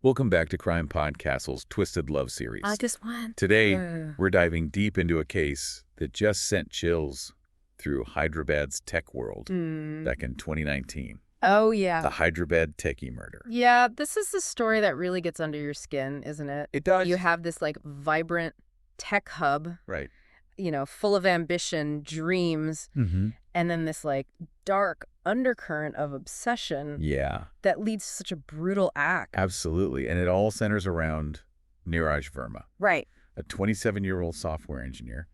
Welcome back to CrimePod Castle's Twisted Love series. I just want... Today, we're diving deep into a case that just sent chills through Hyderabad's tech world back in 2019. Oh, yeah. The Hyderabad Techie Murder. Yeah, this is the story that really gets under your skin, isn't it? It does. You have this, vibrant tech hub, Right. Full of ambition, dreams, and then this, dark undercurrent of obsession Yeah. that leads to such a brutal act. Absolutely. And it all centers around Neeraj Verma, Right. a 27-year-old software engineer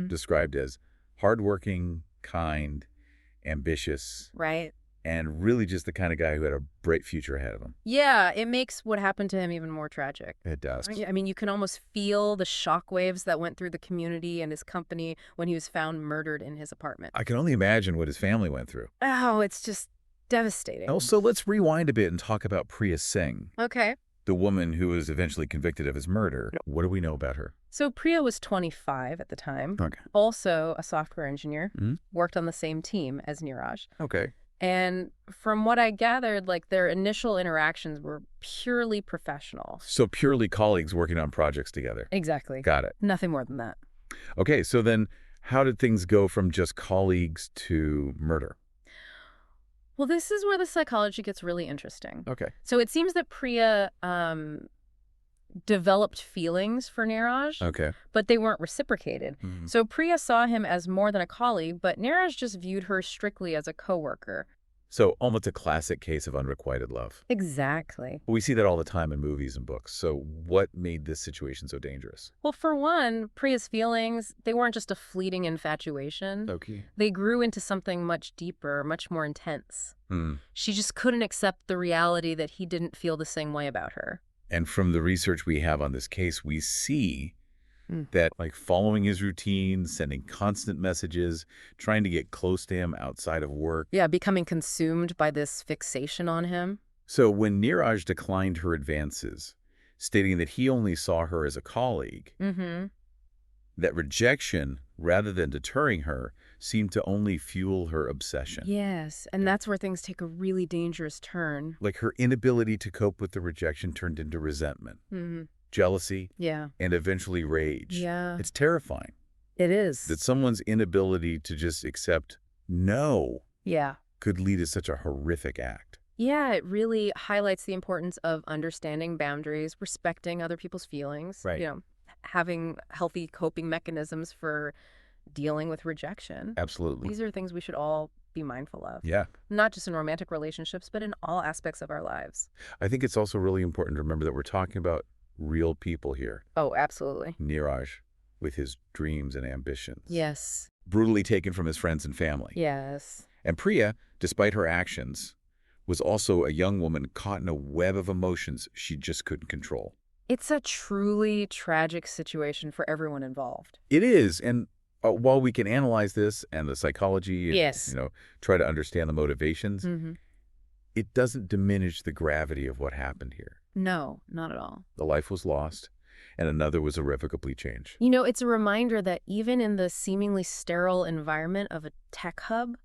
described as hardworking, kind, ambitious, Right. and really just the kind of guy who had a bright future ahead of him. Yeah, it makes what happened to him even more tragic. It does. I mean, you can almost feel the shockwaves that went through the community and his company when he was found murdered in his apartment. I can only imagine what his family went through. Oh, it's just devastating. Also, let's rewind a bit and talk about Priya Singh, Okay. the woman who was eventually convicted of his murder. What do we know about her? So Priya was 25 at the time, Okay. also a software engineer, worked on the same team as Neeraj. Okay. And from what I gathered, their initial interactions were purely professional. So purely colleagues working on projects together. Exactly. Got it. Nothing more than that. Okay, so then how did things go from just colleagues to murder? Well, this is where the psychology gets really interesting. Okay. So it seems that Priya developed feelings for Neeraj, Okay. but they weren't reciprocated. So Priya saw him as more than a colleague, but Neeraj just viewed her strictly as a coworker. So almost a classic case of unrequited love. Exactly. We see that all the time in movies and books. So what made this situation so dangerous? Well, for one, Priya's feelings, they weren't just a fleeting infatuation. Okay. They grew into something much deeper, much more intense. She just couldn't accept the reality that he didn't feel the same way about her. And from the research we have on this case, we see that following his routine, sending constant messages, trying to get close to him outside of work. Yeah, becoming consumed by this fixation on him. So when Neeraj declined her advances, stating that he only saw her as a colleague, that rejection, rather than deterring her, seemed to only fuel her obsession. Yes, and that's where things take a really dangerous turn. Like her inability to cope with the rejection turned into resentment, jealousy, and eventually rage. Yeah. It's terrifying It is. that someone's inability to just accept no could lead to such a horrific act. Yeah, it really highlights the importance of understanding boundaries, respecting other people's feelings. Right. Having healthy coping mechanisms for dealing with rejection. Absolutely. These are things we should all be mindful of. Yeah. Not just in romantic relationships, but in all aspects of our lives. I think it's also really important to remember that we're talking about real people here. Oh, absolutely. Neeraj, with his dreams and ambitions. Yes. Brutally taken from his friends and family. Yes. And Priya, despite her actions, was also a young woman caught in a web of emotions she just couldn't control. It's a truly tragic situation for everyone involved. It is, and while we can analyze this and the psychology and try to understand the motivations, it doesn't diminish the gravity of what happened here. No, not at all. The life was lost, and another was irrevocably changed. It's a reminder that even in the seemingly sterile environment of a tech hub,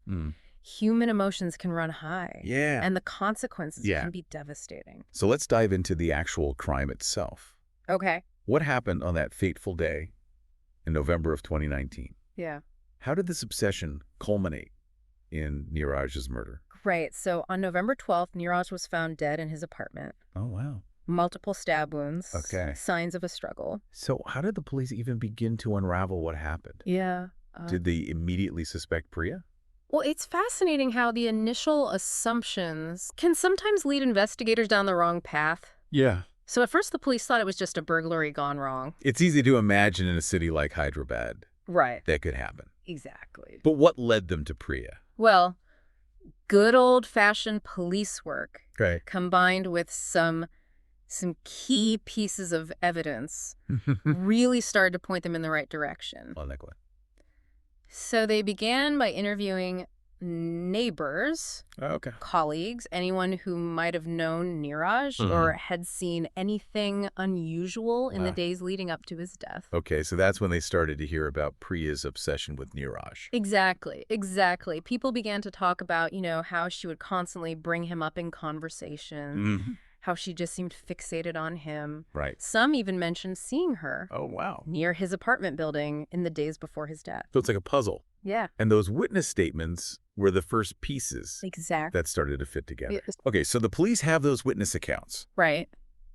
human emotions can run high. Yeah. And the consequences can be devastating. So let's dive into the actual crime itself. Okay. What happened on that fateful day in November of 2019? Yeah. How did this obsession culminate in Neeraj's murder? Right. So on November 12th, Neeraj was found dead in his apartment. Oh, wow. Multiple stab wounds. Okay. Signs of a struggle. So how did the police even begin to unravel what happened? Yeah. Did they immediately suspect Priya? Well, it's fascinating how the initial assumptions can sometimes lead investigators down the wrong path. Yeah. So at first the police thought it was just a burglary gone wrong. It's easy to imagine in a city like Hyderabad Right. that could happen. Exactly. But what led them to Priya? Well, good old-fashioned police work Right. combined with some key pieces of evidence really started to point them in the right direction. Like what? So they began by interviewing neighbors, colleagues, anyone who might have known Neeraj or had seen anything unusual in the days leading up to his death. Okay, so that's when they started to hear about Priya's obsession with Neeraj. Exactly, exactly. People began to talk about, how she would constantly bring him up in conversation, how she just seemed fixated on him. Right. Some even mentioned seeing her near his apartment building in the days before his death. So it's like a puzzle. Yeah. And those witness statements were the first pieces that started to fit together. Okay, so the police have those witness accounts. Right.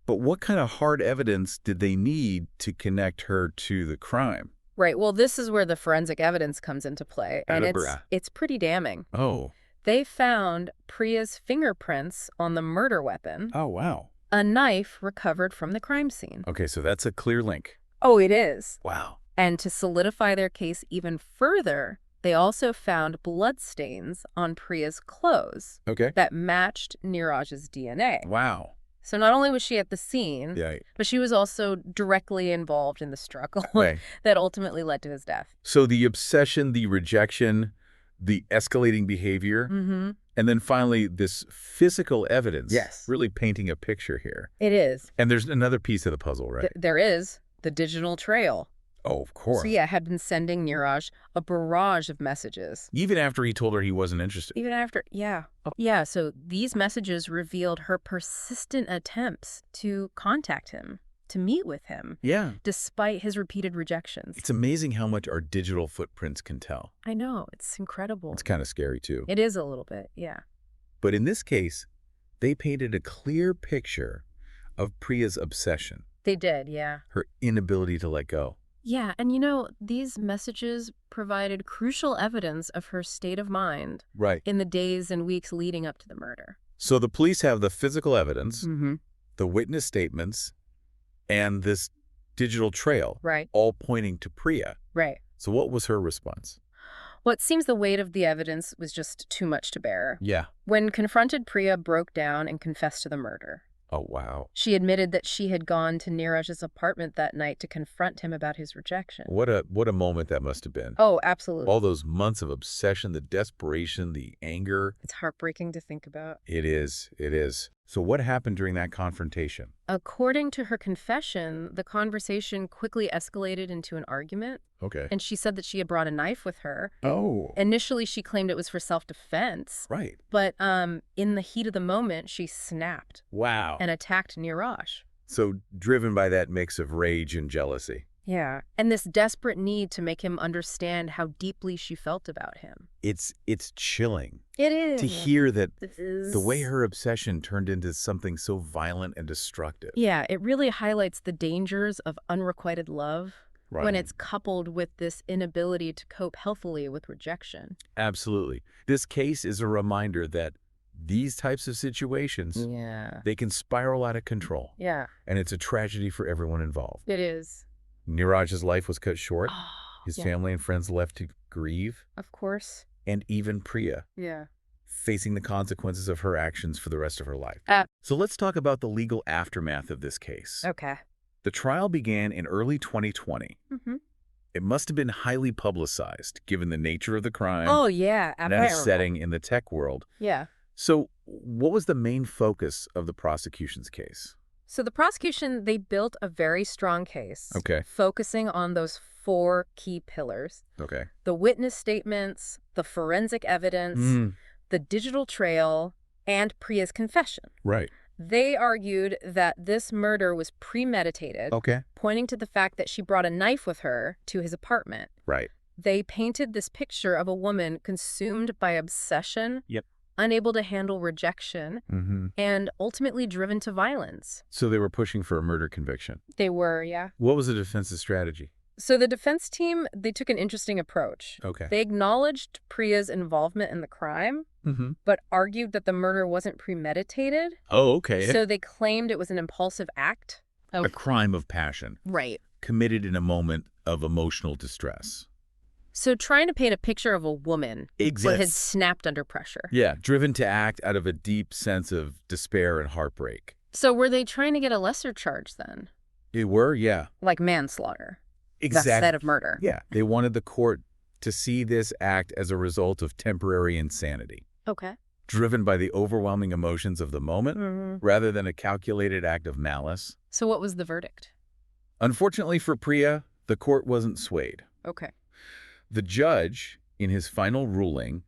But what kind of hard evidence did they need to connect her to the crime? Right. Well, this is where the forensic evidence comes into play, and it's pretty damning. Oh. They found Priya's fingerprints on the murder weapon. Oh, wow. A knife recovered from the crime scene. Okay, so that's a clear link. Oh, it is. Wow. And to solidify their case even further, they also found bloodstains on Priya's clothes that matched Neeraj's DNA. Wow. So not only was she at the scene, but she was also directly involved in the struggle that ultimately led to his death. So the obsession, the rejection, the escalating behavior, and then finally this physical evidence really painting a picture here. It is. And there's another piece of the puzzle, right? There is. The digital trail. Oh, of course. So yeah, had been sending Neeraj a barrage of messages. Even after he told her he wasn't interested. Even after, yeah. Yeah, so these messages revealed her persistent attempts to contact him, to meet with him. Yeah. Despite his repeated rejections. It's amazing how much our digital footprints can tell. I know, it's incredible. It's kind of scary too. It is a little bit, yeah. But in this case, they painted a clear picture of Priya's obsession. They did, yeah. Her inability to let go. Yeah, and you know, these messages provided crucial evidence of her state of mind in the days and weeks leading up to the murder. So the police have the physical evidence, the witness statements, and this digital trail, all pointing to Priya. Right. So what was her response? Well, it seems the weight of the evidence was just too much to bear. Yeah. When confronted, Priya broke down and confessed to the murder. Oh, wow. She admitted that she had gone to Neeraj's apartment that night to confront him about his rejection. What a moment that must have been. Oh, absolutely. All those months of obsession, the desperation, the anger. It's heartbreaking to think about. It is. It is. So what happened during that confrontation? According to her confession, the conversation quickly escalated into an argument. Okay. And she said that she had brought a knife with her. Oh. Initially, she claimed it was for self-defense. Right. But in the heat of the moment, she snapped. Wow. And attacked Neeraj. So driven by that mix of rage and jealousy. Yeah. And this desperate need to make him understand how deeply she felt about him. It's chilling. It is. To hear that the way her obsession turned into something so violent and destructive. Yeah, it really highlights the dangers of unrequited love when it's coupled with this inability to cope healthily with rejection. Absolutely. This case is a reminder that these types of situations, they can spiral out of control. Yeah. And it's a tragedy for everyone involved. It is. Neeraj's life was cut short. His family and friends left to grieve. Of course. And even Priya. Yeah. Facing the consequences of her actions for the rest of her life. So let's talk about the legal aftermath of this case. Okay. The trial began in early 2020. It must have been highly publicized, given the nature of the crime. Oh, yeah. And that setting in the tech world. Yeah. So what was the main focus of the prosecution's case? So the prosecution, they built a very strong case. Okay. Focusing on those 4 key pillars. Okay. The witness statements, the forensic evidence, the digital trail, and Priya's confession. Right. They argued that this murder was premeditated, pointing to the fact that she brought a knife with her to his apartment. Right. They painted this picture of a woman consumed by obsession, unable to handle rejection, and ultimately driven to violence. So they were pushing for a murder conviction. They were, yeah. What was the defense's strategy? So the defense team, they took an interesting approach. Okay. They acknowledged Priya's involvement in the crime, but argued that the murder wasn't premeditated. Oh, okay. So they claimed it was an impulsive act. A crime of passion. Right. Committed in a moment of emotional distress. So trying to paint a picture of a woman who had snapped under pressure. Yeah, driven to act out of a deep sense of despair and heartbreak. So were they trying to get a lesser charge then? They were, yeah. Like manslaughter. Exactly. Instead of murder. Yeah, they wanted the court to see this act as a result of temporary insanity. Okay. Driven by the overwhelming emotions of the moment, rather than a calculated act of malice. So what was the verdict? Unfortunately for Priya, the court wasn't swayed. Okay. The judge, in his final ruling,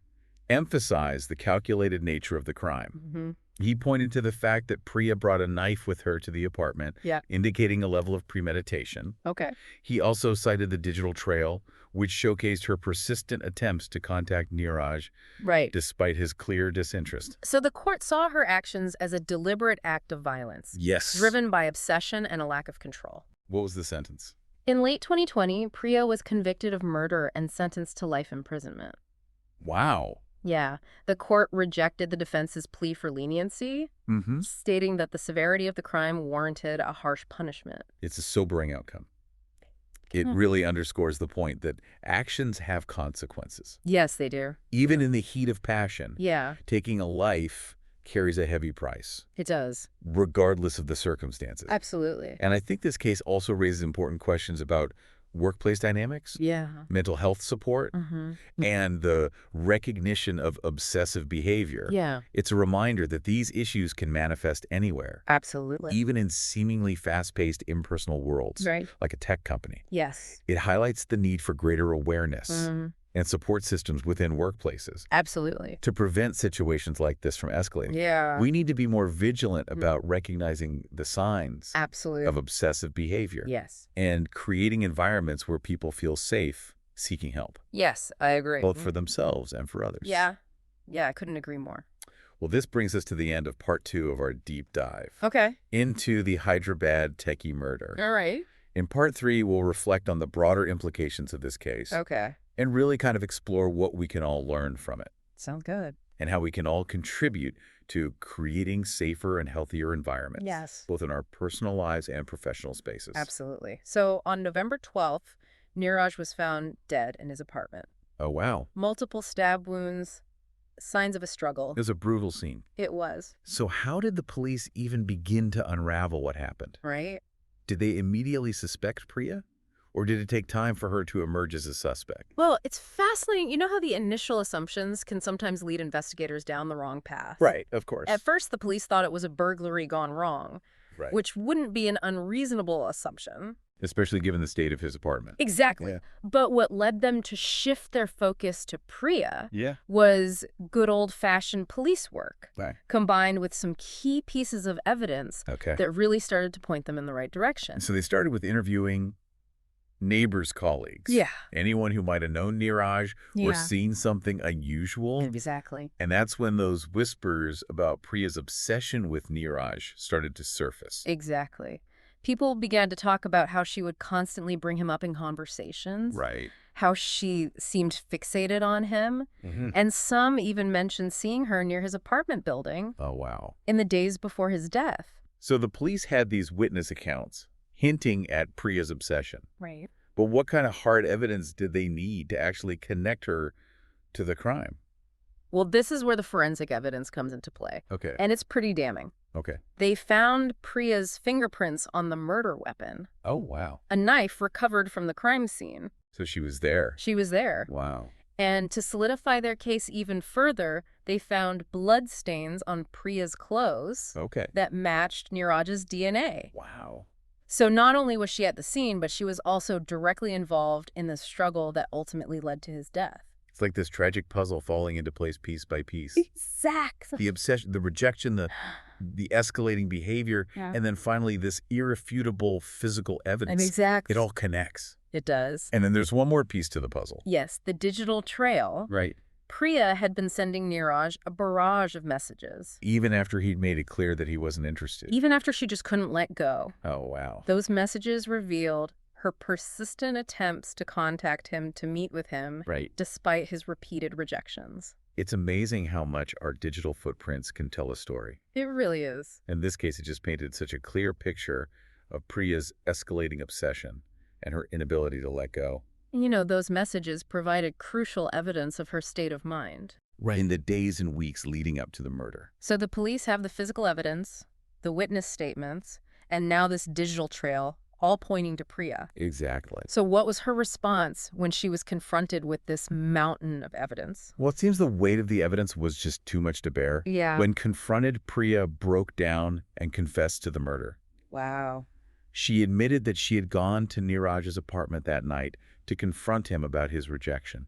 emphasized the calculated nature of the crime. He pointed to the fact that Priya brought a knife with her to the apartment, indicating a level of premeditation. Okay. He also cited the digital trail, which showcased her persistent attempts to contact Neeraj, despite his clear disinterest. So the court saw her actions as a deliberate act of violence. Yes. Driven by obsession and a lack of control. What was the sentence? In late 2020, Priya was convicted of murder and sentenced to life imprisonment. Wow. Yeah. The court rejected the defense's plea for leniency, stating that the severity of the crime warranted a harsh punishment. It's a sobering outcome. It really underscores the point that actions have consequences. Yes, they do. Even in the heat of passion, Yeah. taking a life carries a heavy price. It does. Regardless of the circumstances. Absolutely. And I think this case also raises important questions about workplace dynamics, mental health support, and the recognition of obsessive behavior. Yeah. It's a reminder that these issues can manifest anywhere. Absolutely. Even in seemingly fast-paced impersonal worlds, like a tech company. Yes. It highlights the need for greater awareness and support systems within workplaces. Absolutely. To prevent situations like this from escalating. Yeah. We need to be more vigilant about recognizing the signs of obsessive behavior. Yes. And creating environments where people feel safe seeking help. Yes, I agree. Both for themselves and for others. Yeah. Yeah, I couldn't agree more. Well, this brings us to the end of part 2 of our deep dive. Okay. Into the Hyderabad Techie Murder. All right. In part 3, we'll reflect on the broader implications of this case. Okay. And really kind of explore what we can all learn from it. Sounds good. And how we can all contribute to creating safer and healthier environments. Yes. Both in our personal lives and professional spaces. Absolutely. So on November 12th, Neeraj was found dead in his apartment. Oh, wow. Multiple stab wounds, signs of a struggle. It was a brutal scene. It was. So how did the police even begin to unravel what happened? Right. Did they immediately suspect Priya? Or did it take time for her to emerge as a suspect? Well, it's fascinating. You know how the initial assumptions can sometimes lead investigators down the wrong path? Right, of course. At first, the police thought it was a burglary gone wrong, which wouldn't be an unreasonable assumption. Especially given the state of his apartment. Exactly. Yeah. But what led them to shift their focus to Priya was good old-fashioned police work, combined with some key pieces of evidence that really started to point them in the right direction. So they started with interviewing neighbors' colleagues. Yeah. Anyone who might have known Neeraj or seen something unusual. Exactly. And that's when those whispers about Priya's obsession with Neeraj started to surface. Exactly. People began to talk about how she would constantly bring him up in conversations. Right. How she seemed fixated on him. And some even mentioned seeing her near his apartment building. Oh, wow. In the days before his death. So the police had these witness accounts hinting at Priya's obsession. Right. But what kind of hard evidence did they need to actually connect her to the crime? Well, this is where the forensic evidence comes into play. Okay. And it's pretty damning. Okay. They found Priya's fingerprints on the murder weapon. Oh, wow. A knife recovered from the crime scene. So she was there. She was there. Wow. And to solidify their case even further, they found blood stains on Priya's clothes that matched Neeraj's DNA. Wow. So not only was she at the scene, but she was also directly involved in the struggle that ultimately led to his death. It's like this tragic puzzle falling into place piece by piece. Exactly. The obsession, the rejection, the escalating behavior, and then finally this irrefutable physical evidence. Exactly. It all connects. It does. And then there's one more piece to the puzzle. Yes, the digital trail. Right. Priya had been sending Neeraj a barrage of messages. Even after he'd made it clear that he wasn't interested. Even after she just couldn't let go. Oh, wow. Those messages revealed her persistent attempts to contact him, to meet with him, despite his repeated rejections. It's amazing how much our digital footprints can tell a story. It really is. In this case, it just painted such a clear picture of Priya's escalating obsession and her inability to let go. You know, those messages provided crucial evidence of her state of mind. Right. In the days and weeks leading up to the murder. So the police have the physical evidence, the witness statements, and now this digital trail, all pointing to Priya. Exactly. So what was her response when she was confronted with this mountain of evidence? Well, it seems the weight of the evidence was just too much to bear. Yeah. When confronted, Priya broke down and confessed to the murder. Wow. She admitted that she had gone to Neeraj's apartment that night to confront him about his rejection.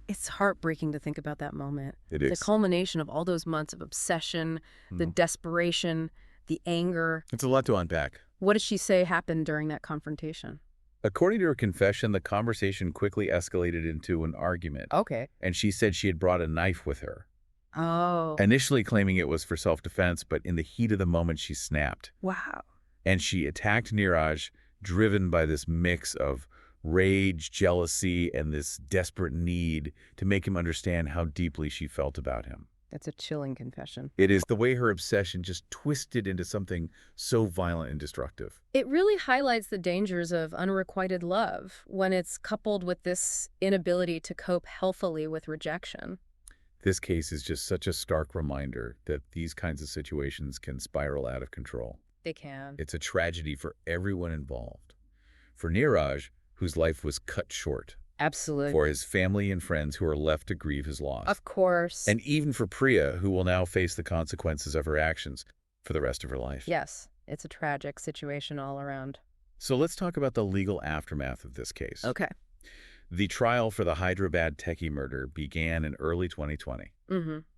It's heartbreaking to think about that moment. It is. The culmination of all those months of obsession, the desperation, the anger. It's a lot to unpack. What did she say happened during that confrontation? According to her confession, the conversation quickly escalated into an argument. Okay. And she said she had brought a knife with her. Oh. Initially claiming it was for self-defense, but in the heat of the moment, she snapped. Wow. And she attacked Neeraj, driven by this mix of rage, jealousy, and this desperate need to make him understand how deeply she felt about him. That's a chilling confession. It is the way her obsession just twisted into something so violent and destructive. It really highlights the dangers of unrequited love when it's coupled with this inability to cope healthily with rejection. This case is just such a stark reminder that these kinds of situations can spiral out of control. They can. It's a tragedy for everyone involved. For Neeraj, whose life was cut short. Absolutely. For his family and friends who are left to grieve his loss. Of course. And even for Priya, who will now face the consequences of her actions for the rest of her life. Yes, it's a tragic situation all around. So let's talk about the legal aftermath of this case. Okay. The trial for the Hyderabad Techie Murder began in early 2020.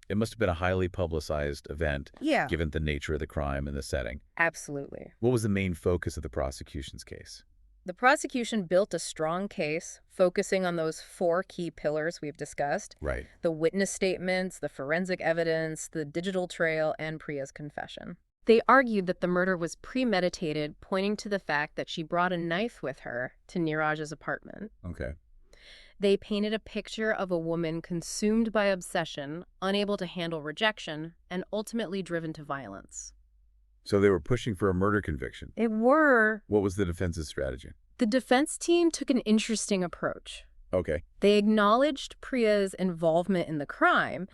It must have been a highly publicized event, given the nature of the crime and the setting. Absolutely. What was the main focus of the prosecution's case? The prosecution built a strong case focusing on those 4 key pillars we've discussed. Right. The witness statements, the forensic evidence, the digital trail, and Priya's confession. They argued that the murder was premeditated, pointing to the fact that she brought a knife with her to Neeraj's apartment. Okay. They painted a picture of a woman consumed by obsession, unable to handle rejection, and ultimately driven to violence. So they were pushing for a murder conviction. They were. What was the defense's strategy? The defense team took an interesting approach. Okay. They acknowledged Priya's involvement in the crime,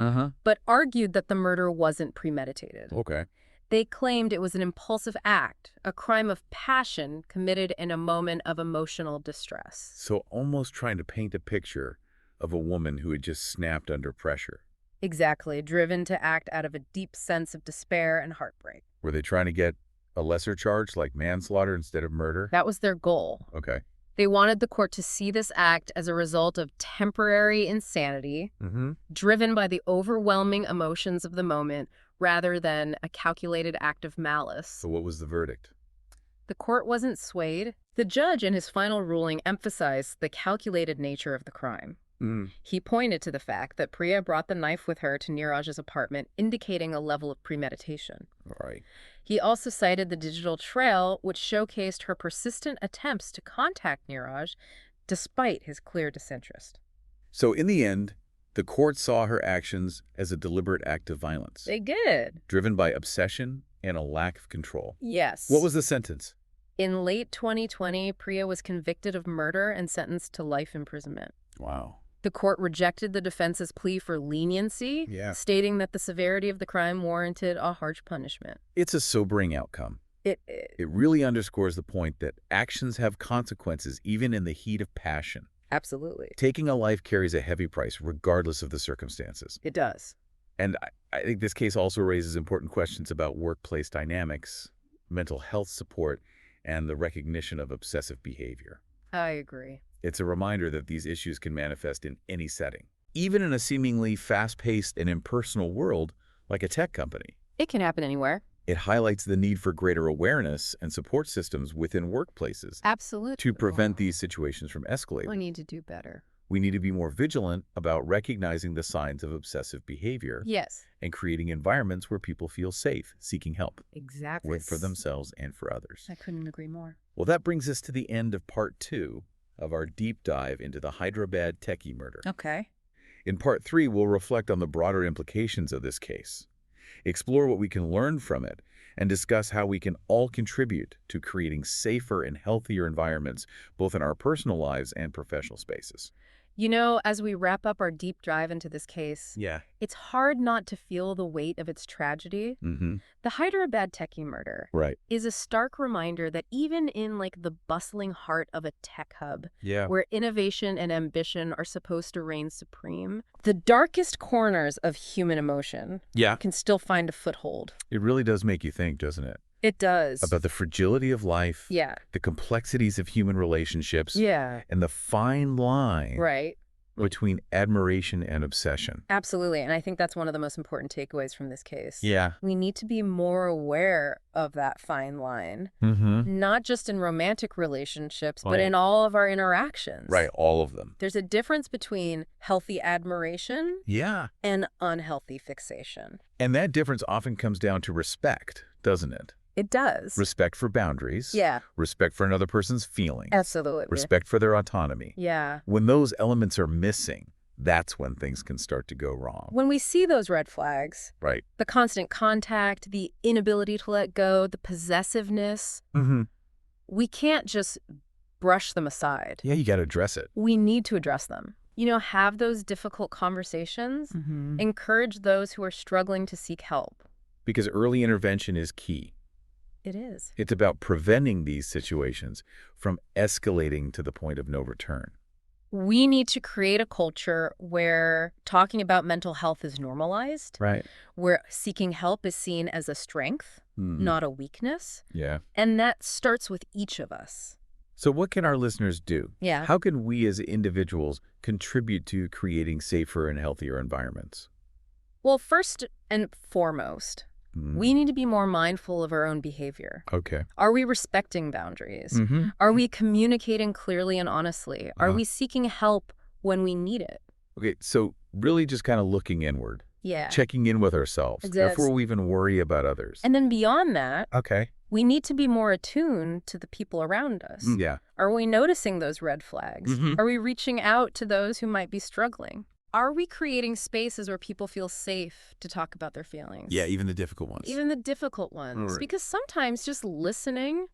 but argued that the murder wasn't premeditated. Okay. They claimed it was an impulsive act, a crime of passion committed in a moment of emotional distress. So almost trying to paint a picture of a woman who had just snapped under pressure. Exactly, driven to act out of a deep sense of despair and heartbreak. Were they trying to get a lesser charge like manslaughter instead of murder? That was their goal. Okay. They wanted the court to see this act as a result of temporary insanity, driven by the overwhelming emotions of the moment, rather than a calculated act of malice. So what was the verdict? The court wasn't swayed. The judge, in his final ruling, emphasized the calculated nature of the crime. He pointed to the fact that Priya brought the knife with her to Neeraj's apartment, indicating a level of premeditation. All right. He also cited the digital trail, which showcased her persistent attempts to contact Neeraj, despite his clear disinterest. So in the end, the court saw her actions as a deliberate act of violence. They did. Driven by obsession and a lack of control. Yes. What was the sentence? In late 2020, Priya was convicted of murder and sentenced to life imprisonment. Wow. The court rejected the defense's plea for leniency, stating that the severity of the crime warranted a harsh punishment. It's a sobering outcome. It really underscores the point that actions have consequences even in the heat of passion. Absolutely. Taking a life carries a heavy price regardless of the circumstances. It does. And I think this case also raises important questions about workplace dynamics, mental health support, and the recognition of obsessive behavior. I agree. It's a reminder that these issues can manifest in any setting, even in a seemingly fast-paced and impersonal world like a tech company. It can happen anywhere. It highlights the need for greater awareness and support systems within workplaces. Absolutely. To prevent these situations from escalating. We need to do better. We need to be more vigilant about recognizing the signs of obsessive behavior. Yes. And creating environments where people feel safe, seeking help. Exactly. For themselves and for others. I couldn't agree more. Well, that brings us to the end of part 2 of our deep dive into the Hyderabad Techie Murder. Okay. In part 3, we'll reflect on the broader implications of this case, explore what we can learn from it, and discuss how we can all contribute to creating safer and healthier environments, both in our personal lives and professional spaces. You know, as we wrap up our deep dive into this case, it's hard not to feel the weight of its tragedy. The Hyderabad Techie Murder is a stark reminder that even in the bustling heart of a tech hub, where innovation and ambition are supposed to reign supreme, the darkest corners of human emotion can still find a foothold. It really does make you think, doesn't it? It does. About the fragility of life, the complexities of human relationships, and the fine line between admiration and obsession. Absolutely. And I think that's one of the most important takeaways from this case. Yeah. We need to be more aware of that fine line, not just in romantic relationships, but in all of our interactions. Right, all of them. There's a difference between healthy admiration and unhealthy fixation. And that difference often comes down to respect, doesn't it? It does. Respect for boundaries. Yeah. Respect for another person's feelings. Absolutely. Respect for their autonomy. Yeah. When those elements are missing, that's when things can start to go wrong. When we see those red flags, right, the constant contact, the inability to let go, the possessiveness, we can't just brush them aside. Yeah, you got to address it. We need to address them. You know, have those difficult conversations. Encourage those who are struggling to seek help. Because early intervention is key. It is. It's about preventing these situations from escalating to the point of no return. We need to create a culture where talking about mental health is normalized. Right. Where seeking help is seen as a strength, not a weakness. Yeah. And that starts with each of us. So what can our listeners do? Yeah. How can we as individuals contribute to creating safer and healthier environments? Well, first and foremost, we need to be more mindful of our own behavior. Okay. Are we respecting boundaries? Are we communicating clearly and honestly? Are we seeking help when we need it? Okay, so really just kind of looking inward. Yeah. Checking in with ourselves before we even worry about others. And then beyond that, okay, we need to be more attuned to the people around us. Yeah. Are we noticing those red flags? Are we reaching out to those who might be struggling? Are we creating spaces where people feel safe to talk about their feelings? Yeah, even the difficult ones. Even the difficult ones. Right. Because sometimes just listening,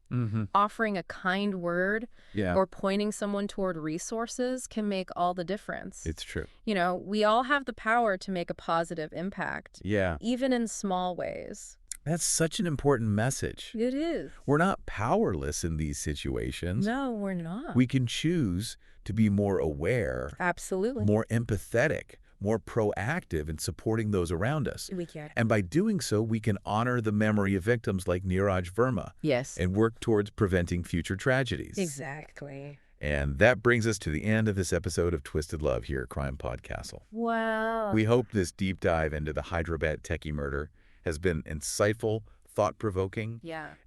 offering a kind word, or pointing someone toward resources can make all the difference. It's true. You know, we all have the power to make a positive impact. Yeah. Even in small ways. That's such an important message. It is. We're not powerless in these situations. No, we're not. We can choose to be more aware. Absolutely. More empathetic, more proactive in supporting those around us. We can. And by doing so, we can honor the memory of victims like Neeraj Verma. Yes. And work towards preventing future tragedies. Exactly. And that brings us to the end of this episode of Twisted Love here at CrimePod Castle. Wow. We hope this deep dive into the Hyderabad Techie Murder has been insightful, thought-provoking,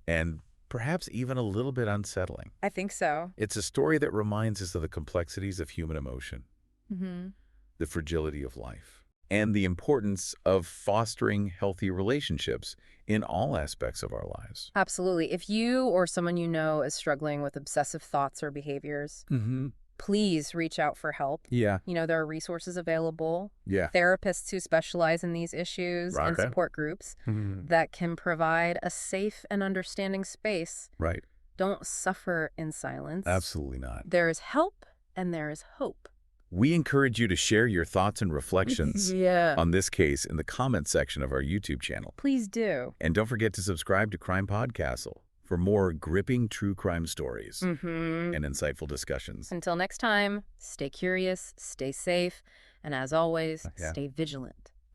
and perhaps even a little bit unsettling. I think so. It's a story that reminds us of the complexities of human emotion, the fragility of life, and the importance of fostering healthy relationships in all aspects of our lives. Absolutely. If you or someone you know is struggling with obsessive thoughts or behaviors, please reach out for help. Yeah. You know, there are resources available. Yeah. Therapists who specialize in these issues and support groups that can provide a safe and understanding space. Right. Don't suffer in silence. Absolutely not. There is help and there is hope. We encourage you to share your thoughts and reflections on this case in the comments section of our YouTube channel. Please do. And don't forget to subscribe to CrimePod Castle for more gripping true crime stories and insightful discussions. Until next time, stay curious, stay safe, and as always, stay vigilant.